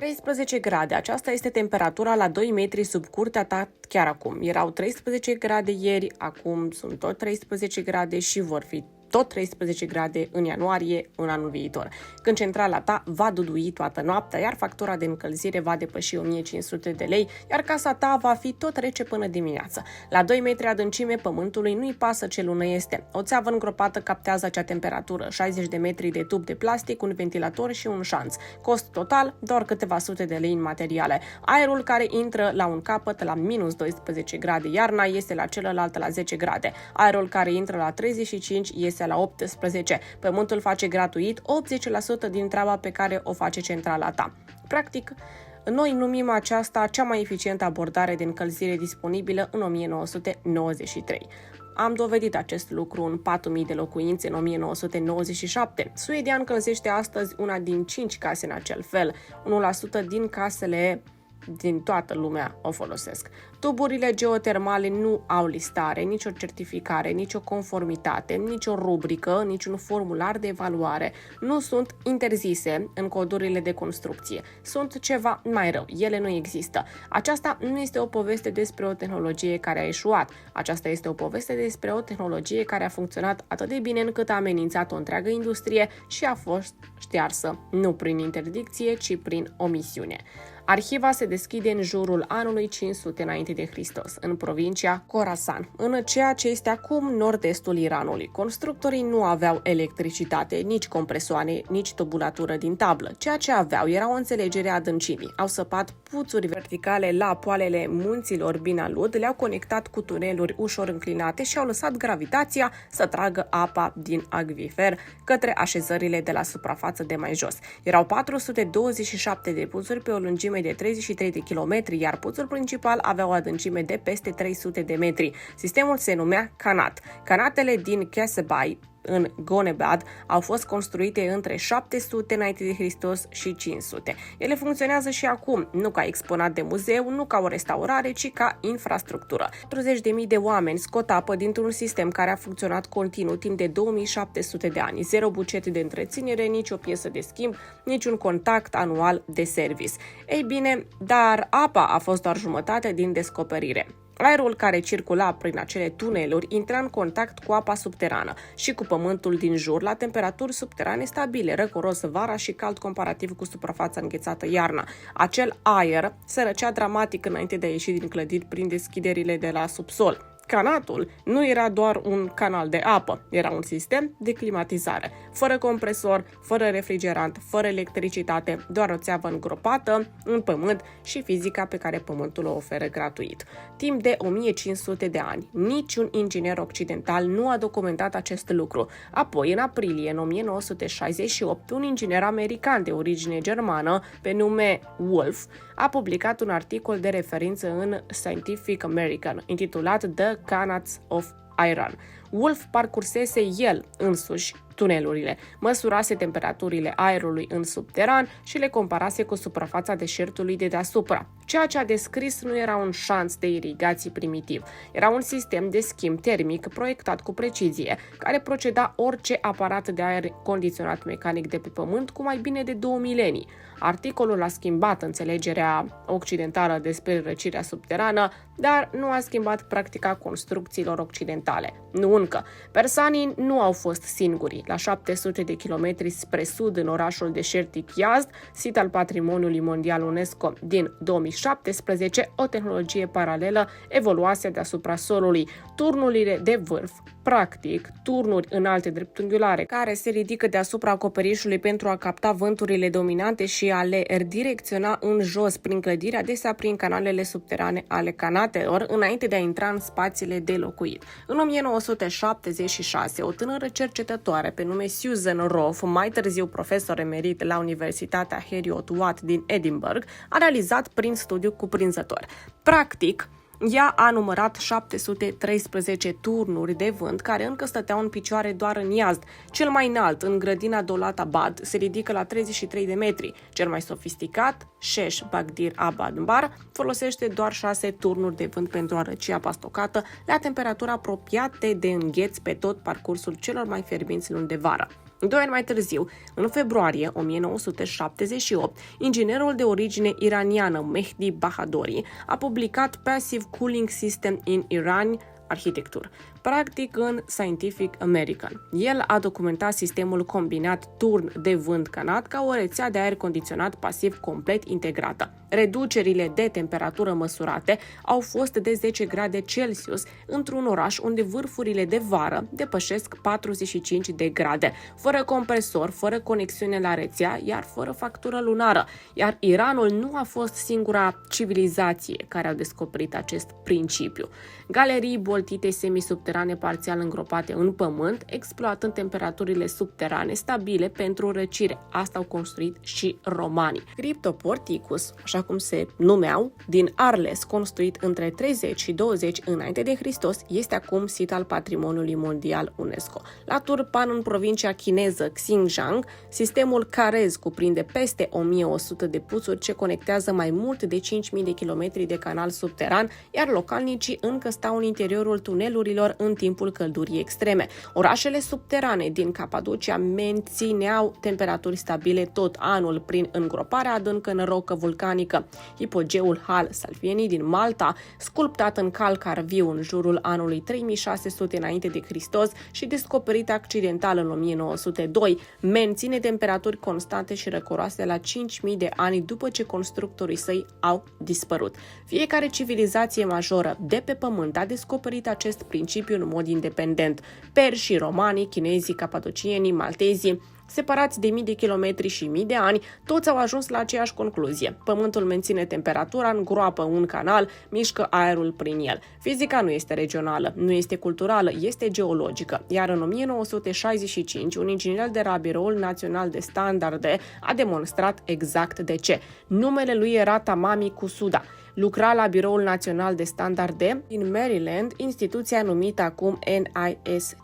13 grade, aceasta este temperatura la 2 metri sub curtea ta chiar acum. Erau 13 grade ieri, acum sunt tot 13 grade și vor fi tot 13 grade în ianuarie, în anul viitor, când centrala ta va dudui toată noaptea, iar factura de încălzire va depăși 1500 de lei, iar casa ta va fi tot rece până dimineață. La 2 metri adâncime pământului nu-i pasă ce lună este. O țeavă îngropată captează acea temperatură, 60 de metri de tub de plastic, un ventilator și un șanț. Cost total, doar câteva sute de lei în materiale. Aerul care intră la un capăt la minus 12 grade iarna este la celălalt la 10 grade. Aerul care intră la 35 este la 18. Pământul face gratuit 80% din treaba pe care o face centrala ta. Practic, noi numim aceasta cea mai eficientă abordare de încălzire disponibilă în 1993. Am dovedit acest lucru în 4.000 de locuințe în 1997. Suedia încălzește astăzi una din 5 case în acel fel. 1% din casele din toată lumea o folosesc. Tuburile geotermale nu au listare, nicio certificare, nicio conformitate, nicio rubrică, niciun formular de evaluare. Nu sunt interzise în codurile de construcție. Sunt ceva mai rău. Ele nu există. Aceasta nu este o poveste despre o tehnologie care a eșuat. Aceasta este o poveste despre o tehnologie care a funcționat atât de bine încât a amenințat o întreagă industrie și a fost ștearsă, nu prin interdicție, ci prin omisiune. Arhiva se deschide în jurul anului 500 înainte de Hristos, în provincia Khorasan, în ceea ce este acum nord-estul Iranului. Constructorii nu aveau electricitate, nici compresoane, nici tubulatură din tablă. Ceea ce aveau era o înțelegere a adâncimii. Au săpat puțuri verticale la poalele munților Binalud, le-au conectat cu tuneluri ușor înclinate și au lăsat gravitația să tragă apa din acvifer către așezările de la suprafață de mai jos. Erau 427 de puțuri pe o lungime de 33 de kilometri, iar puțul principal avea o adâncime de peste 300 de metri. Sistemul se numea Kanat. Kanatele din Kesebay în Gonebad au fost construite între 700 înainte de Hristos și 500. Ele funcționează și acum, nu ca exponat de muzeu, nu ca o restaurare, ci ca infrastructură. 40.000 de oameni scot apă dintr-un sistem care a funcționat continuu timp de 2700 de ani. Zero buget de întreținere, nici o piesă de schimb, nici un contact anual de service. Ei bine, dar apa a fost doar jumătate din descoperire. Aerul care circula prin acele tuneluri intra în contact cu apa subterană și cu pământul din jur la temperaturi subterane stabile, răcoros vara și cald comparativ cu suprafața înghețată iarna. Acel aer se răcea dramatic înainte de a ieși din clădiri prin deschiderile de la subsol. Canatul nu era doar un canal de apă, era un sistem de climatizare, fără compresor, fără refrigerant, fără electricitate, doar o țeavă îngropată în pământ și fizica pe care pământul o oferă gratuit. Timp de 1500 de ani, niciun inginer occidental nu a documentat acest lucru. Apoi, în aprilie 1968, un inginer american de origine germană, pe nume Wolf, a publicat un articol de referință în Scientific American, intitulat The Kanats of Iran. Wolf parcursese el însuși tunelurile, măsurase temperaturile aerului în subteran și le comparase cu suprafața deșertului de deasupra. Ceea ce a descris nu era un șanț de irigații primitiv, era un sistem de schimb termic proiectat cu precizie, care proceda orice aparat de aer condiționat mecanic de pe pământ cu mai bine de 2 milenii. Articolul a schimbat înțelegerea occidentală despre răcirea subterană, dar nu a schimbat practica construcțiilor occidentale. Nu încă. Persanii nu au fost singuri. La 700 de kilometri spre sud, în orașul deșertic Yazd, sit al Patrimoniului Mondial UNESCO din 2017, o tehnologie paralelă evoluase deasupra solului. Turnurile de vârf, practic, turnuri înalte dreptunghiulare, care se ridică deasupra acoperișului pentru a capta vânturile dominante și a le direcționa în jos prin clădiri, adesea prin canalele subterane ale canatelor, înainte de a intra în spațiile de locuit. În 1976, o tânără cercetătoare pe nume Susan Roth, mai târziu profesor emerit la Universitatea Heriot-Watt din Edinburgh, a realizat prin studiu cuprinzător. Practic, ea a numărat 713 turnuri de vânt care încă stăteau în picioare doar în Yazd. Cel mai înalt, în grădina Dowlat-Abad, se ridică la 33 de metri. Cel mai sofisticat, Shesh Bagdir Abad-Bar, folosește doar 6 turnuri de vânt pentru a răci apa stocată la temperaturi apropiate de îngheț pe tot parcursul celor mai fierbinți luni de vară. 2 ani mai târziu, în februarie 1978, inginerul de origine iraniană Mehdi Bahadori a publicat Passive Cooling System in Iran Architecture, practic în Scientific American. El a documentat sistemul combinat turn de vânt-canat ca o rețea de aer condiționat pasiv complet integrată. Reducerile de temperatură măsurate au fost de 10 grade Celsius într-un oraș unde vârfurile de vară depășesc 45 de grade, fără compresor, fără conexiune la rețea, iar fără factură lunară. Iar Iranul nu a fost singura civilizație care a descoperit acest principiu. Galerii boltite semisubterane parțial îngropate în pământ, exploatând temperaturile subterane stabile pentru răcire. Asta au construit și romanii. Cryptoporticus, așa cum se numeau, din Arles, construit între 30 și 20 înainte de Hristos, este acum sit al Patrimoniului Mondial UNESCO. La Turpan, în provincia chineză Xinjiang, sistemul Carez cuprinde peste 1100 de puțuri ce conectează mai mult de 5000 de kilometri de canal subteran, iar localnicii încă stau în interiorul tunelurilor în timpul căldurii extreme. Orașele subterane din Capadocia mențineau temperaturi stabile tot anul prin îngroparea adâncă în rocă vulcanică. Hipogeul Hal Salvienii din Malta, sculptat în calcar viu în jurul anului 3600 înainte de Hristos și descoperit accidental în 1902, menține temperaturi constante și răcoroase la 5000 de ani după ce constructorii săi au dispărut. Fiecare civilizație majoră de pe pământ a descoperit acest principiu în mod independent. Perșii, romanii, chinezii, capadocienii, maltezii, separați de mii de kilometri și mii de ani, toți au ajuns la aceeași concluzie. Pământul menține temperatura, îngroapă un canal, mișcă aerul prin el. Fizica nu este regională, nu este culturală, este geologică. Iar în 1965, un inginer de la Biroul Național de Standarde a demonstrat exact de ce. Numele lui era Tamami Kusuda. Lucra la Biroul Național de Standarde din Maryland, instituția numită acum NIST.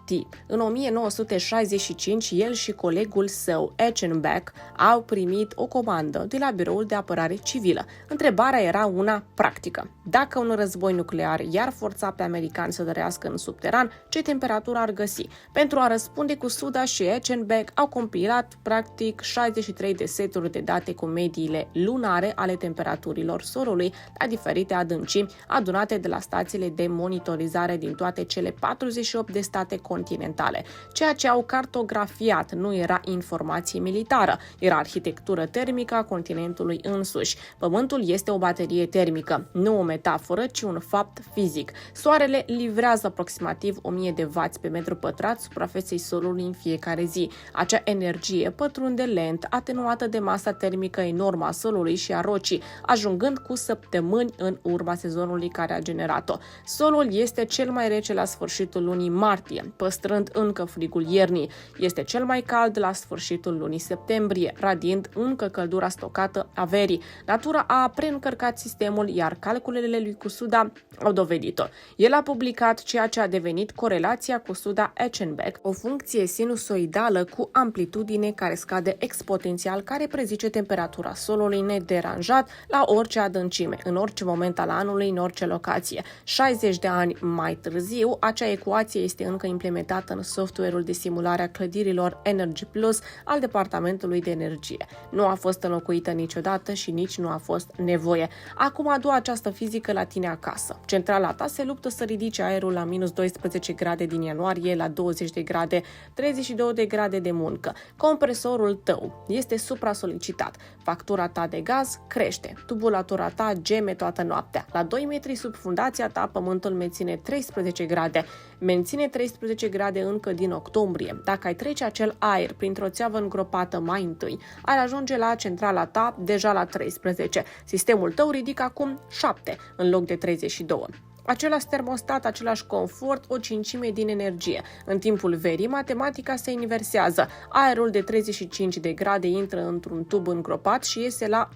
În 1965, el și colegul său, Echenbeck, au primit o comandă de la Biroul de Apărare Civilă. Întrebarea era una practică. Dacă un război nuclear i-ar forța pe americani să trăiască în subteran, ce temperatură ar găsi? Pentru a răspunde, Kusuda și Echenbeck au compilat practic 63 de seturi de date cu mediile lunare ale temperaturilor solului la diferite adâncimi, adunate de la stațiile de monitorizare din toate cele 48 de state continentale. Ceea ce au cartografiat nu era informație militară, era arhitectură termică a continentului însuși. Pământul este o baterie termică, nu o metaforă, ci un fapt fizic. Soarele livrează aproximativ 1000 de W pe metru pătrat suprafeței solului în fiecare zi. Acea energie pătrunde lent, atenuată de masa termică enormă a solului și a rocii, ajungând cu săptămâni în urma sezonului care a generat-o. Solul este cel mai rece la sfârșitul lunii martie, păstrând încă frigul iernii. Este cel mai cald la sfârșitul lunii septembrie, radiind încă căldura stocată a verii. Natura a preîncărcat sistemul, iar calculele lui Kusuda au dovedit-o. El a publicat ceea ce a devenit corelația Kusuda-Echenbeck, o funcție sinusoidală cu amplitudine care scade exponențial, care prezice temperatura solului nederanjat la orice adâncime, în orice moment al anului, în orice locație. 60 de ani mai târziu, acea ecuație este încă implementată în software-ul de simulare a clădirilor Energy Plus al Departamentului de Energie. Nu a fost înlocuită niciodată și nici nu a fost nevoie. Acum adu această fizică la tine acasă. Centrala ta se luptă să ridice aerul la minus 12 grade din ianuarie, la 20 de grade, 32 de grade de muncă. Compresorul tău este supra-solicitat. Factura ta de gaz crește. Tubulatura ta geme toată noaptea. La 2 metri sub fundația ta, pământul menține 13 grade. Menține 13 grade încă din octombrie. Dacă ai trece acel aer printr-o țeavă îngropată mai întâi, ar ajunge la centrala ta deja la 13. Sistemul tău ridică acum 7 în loc de 32. Același termostat, același confort, o cincime din energie. În timpul verii, matematica se inversează. Aerul de 35 de grade intră într-un tub îngropat și iese la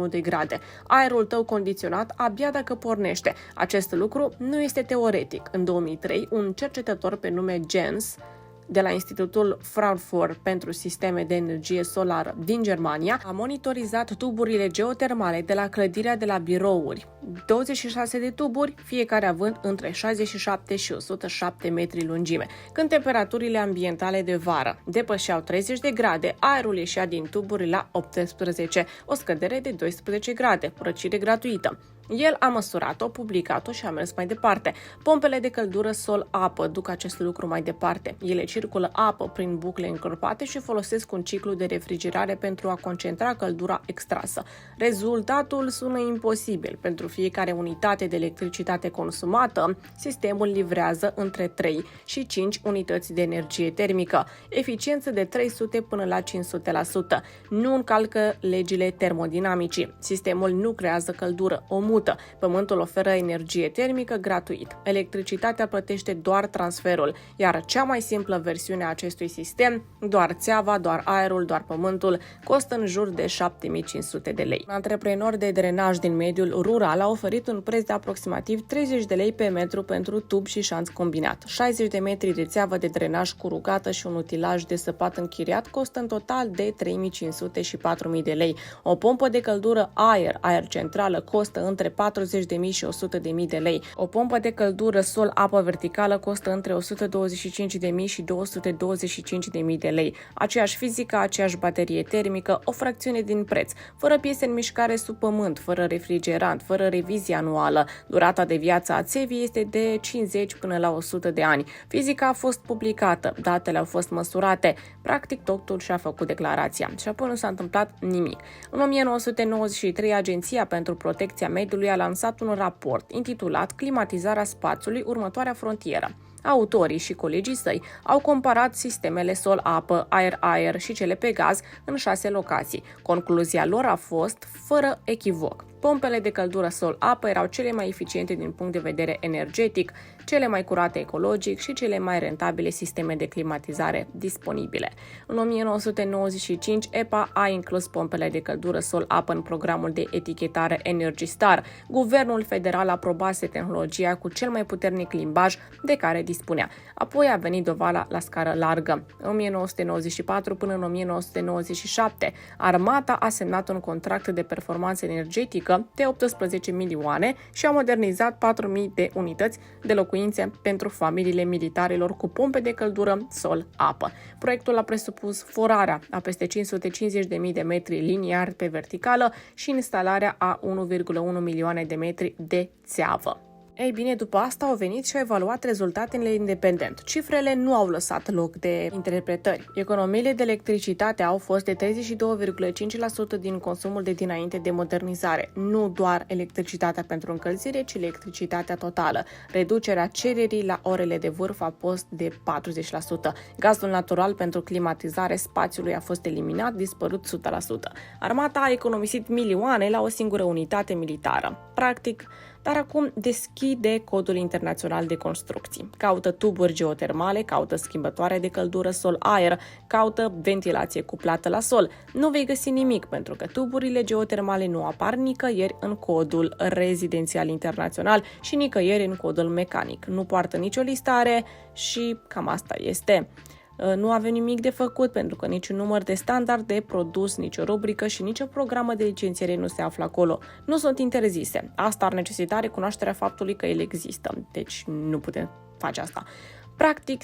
18-21 de grade. Aerul tău condiționat abia dacă pornește. Acest lucru nu este teoretic. În 2003, un cercetător pe nume Jens de la Institutul Fraunhofer pentru sisteme de energie solară din Germania a monitorizat tuburile geotermale de la clădirea de la birouri. 26 de tuburi, fiecare având între 67 și 107 metri lungime. Când temperaturile ambientale de vară depășeau 30 de grade, aerul ieșea din tuburi la 18, o scădere de 12 grade, răcire gratuită. El a măsurat-o, publicat-o și a mers mai departe. Pompele de căldură sol-apă duc acest lucru mai departe. Ele circulă apă prin bucle încorpate și folosesc un ciclu de refrigerare pentru a concentra căldura extrasă. Rezultatul sună imposibil. Pentru fiecare unitate de electricitate consumată, sistemul livrează între 3 și 5 unități de energie termică, eficiență de 300 până la 500%. Nu încalcă legile termodinamicii. Sistemul nu creează căldură, o mută. Pământul oferă energie termică gratuit. Electricitatea plătește doar transferul, iar cea mai simplă versiune a acestui sistem, doar țeava, doar aerul, doar pământul, costă în jur de 7500 de lei. Un antreprenor de drenaj din mediul rural a oferit un preț de aproximativ 30 de lei pe metru pentru tub și șanț combinat. 60 de metri de țeavă de drenaj cu rugată și un utilaj de săpat închiriat costă în total de 3500 și 4000 de lei. O pompă de căldură aer centrală costă între 40.000 și 100.000 de lei. O pompă de căldură sol-apă verticală costă între 125.000 și 225.000 de lei. Aceeași fizică, aceeași baterie termică, o fracțiune din preț, fără piese în mișcare sub pământ, fără refrigerant, fără revizie anuală. Durata de viață a țevii este de 50 până la 100 de ani. Fizica a fost publicată, datele au fost măsurate. Practic, totul și-a făcut declarația. Și apoi nu s-a întâmplat nimic. În 1993, Agenția pentru Protecția Mediului a lansat un raport intitulat Climatizarea spațiului, următoarea frontieră. Autorii și colegii săi au comparat sistemele sol-apă, aer-aer și cele pe gaz în 6 locații. Concluzia lor a fost, fără echivoc, pompele de căldură sol-apă erau cele mai eficiente din punct de vedere energetic, cele mai curate ecologic și cele mai rentabile sisteme de climatizare disponibile. În 1995, EPA a inclus pompele de căldură sol-apă în programul de etichetare Energy Star. Guvernul federal aprobase tehnologia cu cel mai puternic limbaj de care dispunea. Apoi a venit dovada la scară largă. În 1994 până în 1997, armata a semnat un contract de performanță energetică de 18 milioane și a modernizat 4.000 de unități de locuințe pentru familiile militarilor cu pompe de căldură sol-apă. Proiectul a presupus forarea a peste 550.000 de metri liniari pe verticală și instalarea a 1,1 milioane de metri de țeavă. Ei bine, după asta au venit și au evaluat rezultatele independent. Cifrele nu au lăsat loc de interpretări. Economiile de electricitate au fost de 32,5% din consumul de dinainte de modernizare. Nu doar electricitatea pentru încălzire, ci electricitatea totală. Reducerea cererii la orele de vârf a fost de 40%. Gazul natural pentru climatizare spațiului a fost eliminat, dispărut 100%. Armata a economisit milioane la o singură unitate militară. Practic, dar acum deschide codul internațional de construcții. Caută tuburi geotermale, caută schimbătoare de căldură sol-aer, caută ventilație cuplată la sol. Nu vei găsi nimic, pentru că tuburile geotermale nu apar nicăieri în codul rezidențial internațional și nicăieri în codul mecanic. Nu poartă nicio listare și cam asta este. Nu avem nimic de făcut, pentru că niciun număr de standard de produs, nicio rubrică și nicio programă de licențiere nu se află acolo. Nu sunt interzise. Asta ar necesita recunoașterea faptului că ele există. Deci nu putem face asta. Practic,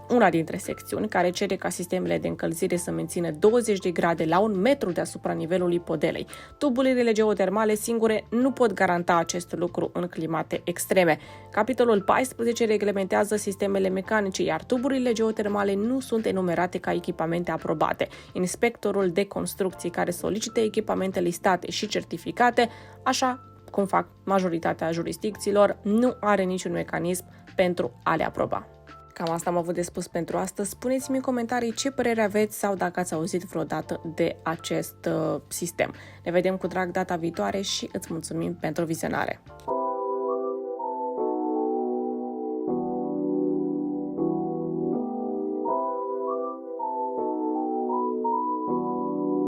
una dintre secțiuni, care cere ca sistemele de încălzire să mențină 20 de grade la 1 metru deasupra nivelului podelei. Tuburile geotermale singure nu pot garanta acest lucru în climate extreme. Capitolul 14 reglementează sistemele mecanice, iar tuburile geotermale nu sunt enumerate ca echipamente aprobate. Inspectorul de construcții care solicită echipamente listate și certificate, așa cum fac majoritatea jurisdicțiilor, nu are niciun mecanism pentru a le aproba. Cam asta am avut de spus pentru astăzi. Spuneți-mi în comentarii ce părere aveți sau dacă ați auzit vreodată de acest sistem. Ne vedem cu drag data viitoare și îți mulțumim pentru vizionare!